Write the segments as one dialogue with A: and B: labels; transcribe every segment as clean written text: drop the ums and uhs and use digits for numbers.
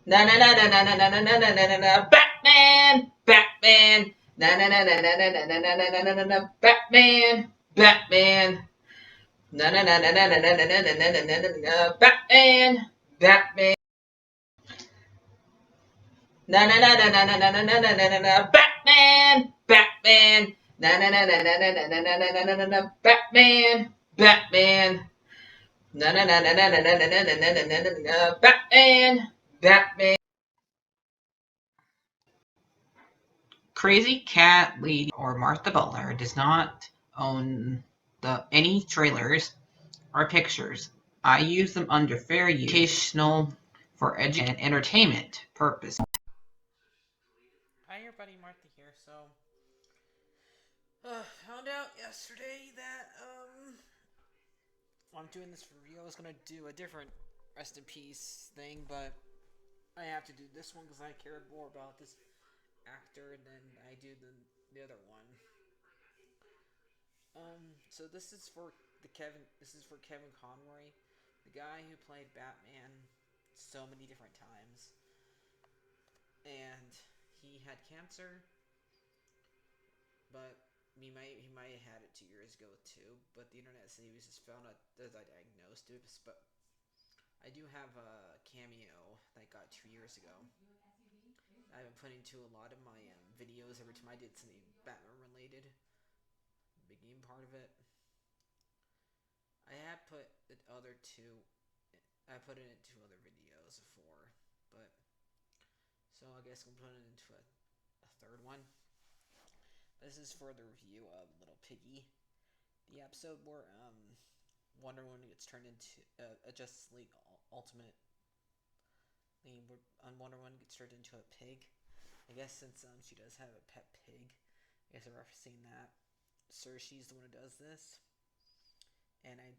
A: Na na na na na na na na na na na na Batman, Batman. Na na na na na na na na na na na na na Batman, Batman. Na na na na na na na na na na na na na Batman, Batman. Na na na na na na na na na na na na Batman, Batman. Na na na na na na na na na na na na na Batman, Batman. Na na na na na na na na na na na na na Batman, Batman. Crazy Cat Lady or Martha Butler does not own any trailers or pictures. I use them under fair use, educational, for education and entertainment purpose.
B: Hi everybody, Martha here. So, found out yesterday that I'm doing this review. I was gonna do a different rest in peace thing, but I have to do this one because I care more about this actor than I do the other one. So this is for Kevin Conroy, the guy who played Batman so many different times, and he had cancer, but he might have had it 2 years ago too. But the internet said he was just found out that I diagnosed it. But I do have a cameo that I got 2 years ago. I've been putting to a lot of my videos every time I did something Batman related. The beginning part of it. I have put the other two. I put it in 2 other videos before, but so I guess I'm putting it into a third one. This is for the review of Little Piggy, the episode where Wonder Woman gets turned into a Justice League Ultimate. Wonder Woman gets turned into a pig. I guess since she does have a pet pig, I guess I'm referencing that. Cersei's the one who does this, and I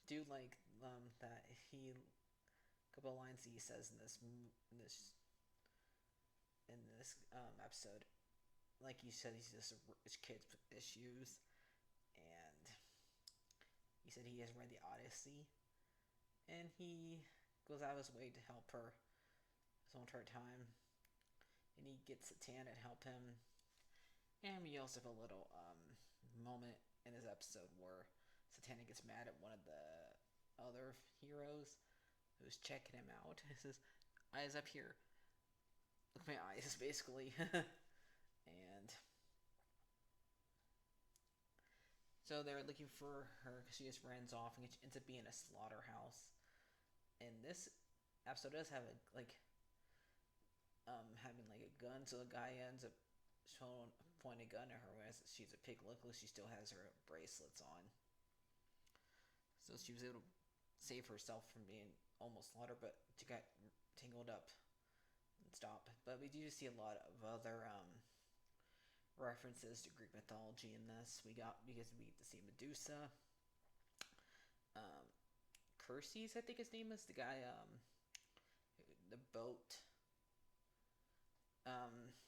B: do like that he a couple of lines he says in this episode. Like you said, he's just his kids with issues, and he said he has read the Odyssey, and he goes out of his way to help her his entire time, and he gets Satana to help him. And we also have a little moment in his episode where Satana gets mad at one of the other heroes who's checking him out. He says, "Eyes up here, look at my eyes," basically. And so they're looking for her because she just runs off and she ends up being a slaughterhouse. And this episode does have having like a gun, so the guy ends up pointing a gun at her as she's a pig. Luckily, she still has her bracelets on, so she was able to save herself from being almost slaughtered, but she got tangled up and stopped. But we do see a lot of other references to Greek mythology in this. We get to see Medusa, um, Curses, I think his name is the guy, the boat,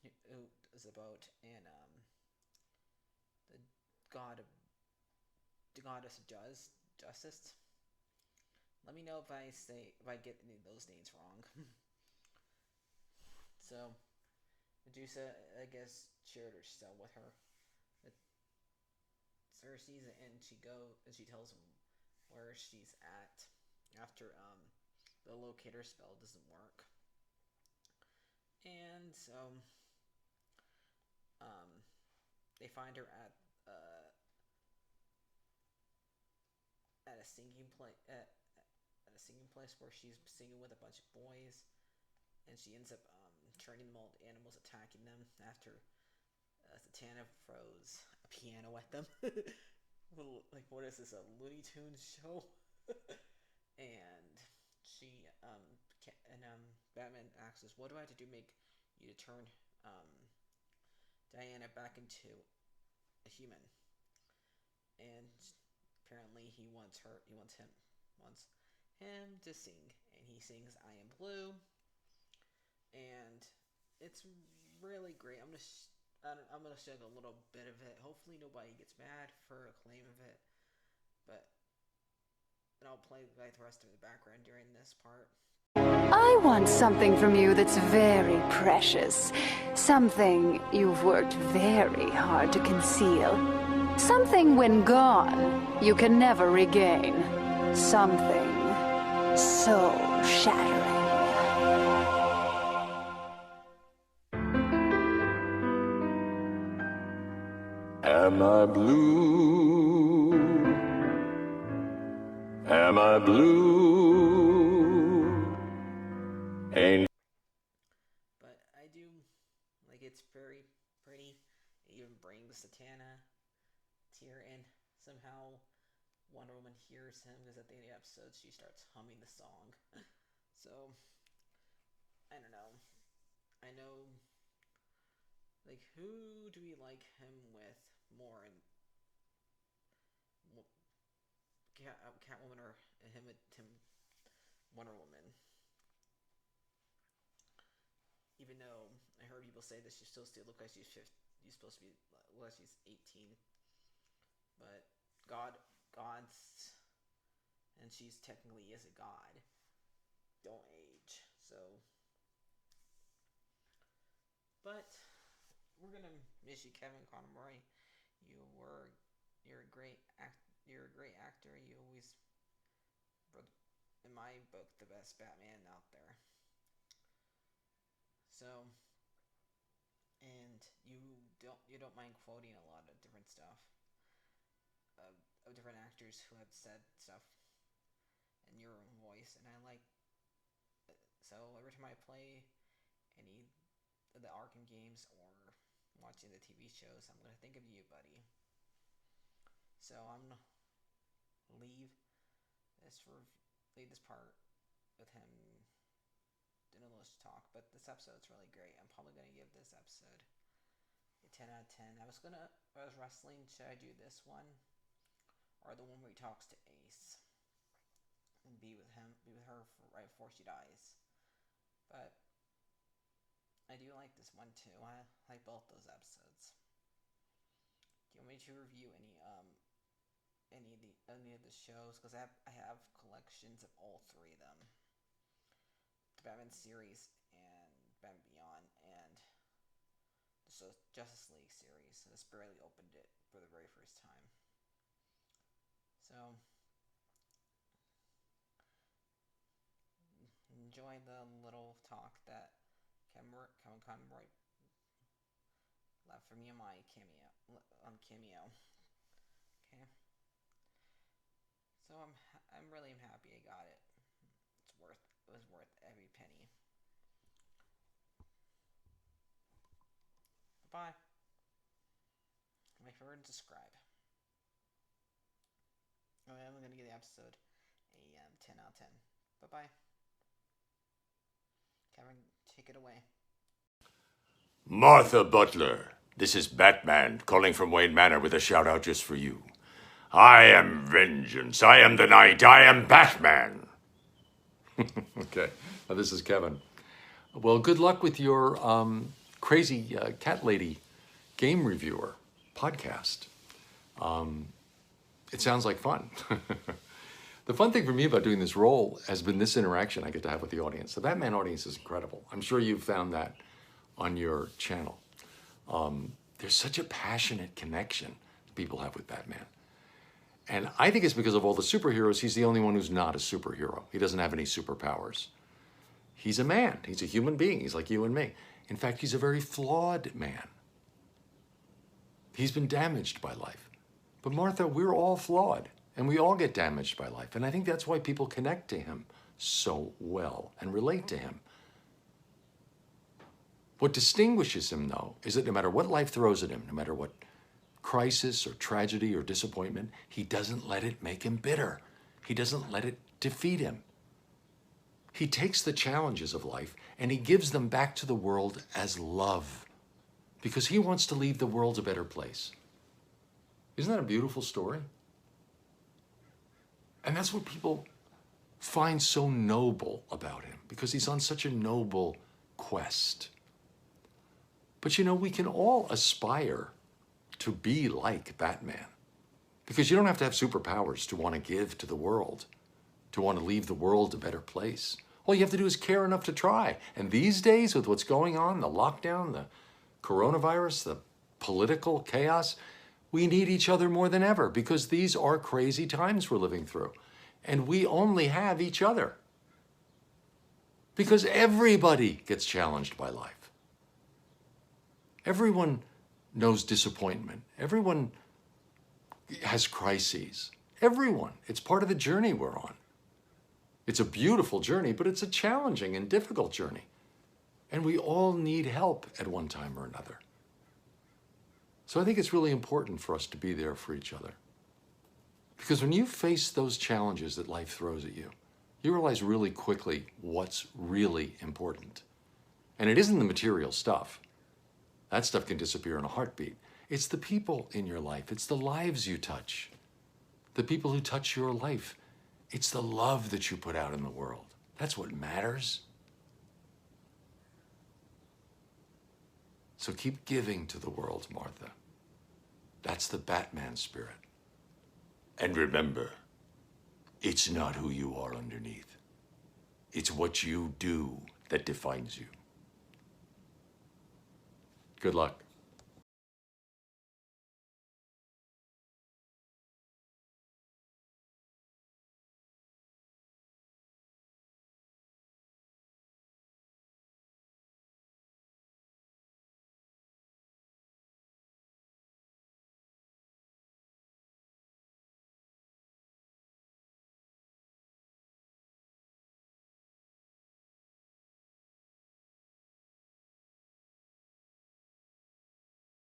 B: who is a boat, and the god of the goddess of justice. Let me know if I get any of those names wrong. So Medusa, I guess, shared her cell with her, with Cersei's, and she tells him where she's at after the locator spell doesn't work, and so um, they find her at a singing place at a singing place where she's singing with a bunch of boys, and she ends up turning them all into animals, attacking them after Satana throws a piano at them. Like, what is this, a Looney Tunes show? And she Batman asks us, "What do I have to do to make you to turn um, Diana back into a human?" And apparently wants him to sing, and he sings "I Am Blue," and it's really great. I'm gonna show a little bit of it. Hopefully nobody gets mad for a claim of it, but and I'll play like the rest of the background during this part.
C: I want something from you that's very precious. Something you've worked very hard to conceal. Something when gone, you can never regain. Something so shattering.
D: Am I blue? Am I blue? Ain't
B: But I do like it's very pretty. It even brings Satana tear in. Somehow Wonder Woman hears him because at the end of the episode she starts humming the song. So I don't know. I know, like, who do we like him with more in Catwoman or him with Wonder Woman? Even though I heard people say that she still look like she's supposed to be like she's 18, but gods, and she's technically is a god, don't age. So, but we're gonna miss you, Kevin Conroy. You're a great actor. You always, in my book, the best Batman out there. So, and you don't mind quoting a lot of different stuff of different actors who have said stuff in your own voice, and I like. So every time I play any of the Arkham games or watching the TV shows, I'm gonna think of you, buddy. So I'm gonna leave this part with him doing a little talk, but this episode's really great. I'm probably gonna give this episode a 10 out of 10. I was wrestling. Should I do this one or the one where he talks to Ace and be with her right before she dies? But I do like this one too. I like both those episodes. Do you want me to review any of the shows? Because I have collections of all three of them: the Batman series and Batman Beyond, and the Justice League series. I just barely opened it for the very first time. So enjoy the little talk that Kevin Conroy left for me on my Cameo. Okay. So I'm really happy I got it. It was worth every penny. Bye. Make sure to subscribe. I'm gonna give the episode a 10 out of 10. Bye bye. Kevin, take it away.
D: Martha Butler. This is Batman calling from Wayne Manor with a shout out just for you. I am vengeance. I am the night. I am Batman.
E: Okay, now this is Kevin. Well, good luck with your crazy cat lady game reviewer podcast. It sounds like fun. The fun thing for me about doing this role has been this interaction I get to have with the audience. The Batman audience is incredible. I'm sure you've found that on your channel. There's such a passionate connection people have with Batman. And I think it's because of all the superheroes, he's the only one who's not a superhero. He doesn't have any superpowers. He's a man. He's a human being. He's like you and me. In fact, he's a very flawed man. He's been damaged by life. But Martha, we're all flawed, and we all get damaged by life. And I think that's why people connect to him so well and relate to him. What distinguishes him, though, is that no matter what life throws at him, no matter what crisis or tragedy or disappointment, he doesn't let it make him bitter. He doesn't let it defeat him. He takes the challenges of life and he gives them back to the world as love because he wants to leave the world a better place. Isn't that a beautiful story? And that's what people find so noble about him because he's on such a noble quest. But you know, we can all aspire to be like Batman. Because you don't have to have superpowers to want to give to the world, to want to leave the world a better place. All you have to do is care enough to try. And these days, with what's going on, the lockdown, the coronavirus, the political chaos, we need each other more than ever because these are crazy times we're living through. And we only have each other. Because everybody gets challenged by life. Everyone knows disappointment. Everyone has crises. Everyone. It's part of the journey we're on. It's a beautiful journey, but it's a challenging and difficult journey. And we all need help at one time or another. So I think it's really important for us to be there for each other. Because when you face those challenges that life throws at you, you realize really quickly what's really important. And it isn't the material stuff. That stuff can disappear in a heartbeat. It's the people in your life. It's the lives you touch. The people who touch your life. It's the love that you put out in the world. That's what matters. So keep giving to the world, Martha. That's the Batman spirit.
D: And remember, it's not who you are underneath. It's what you do that defines you.
E: Good luck.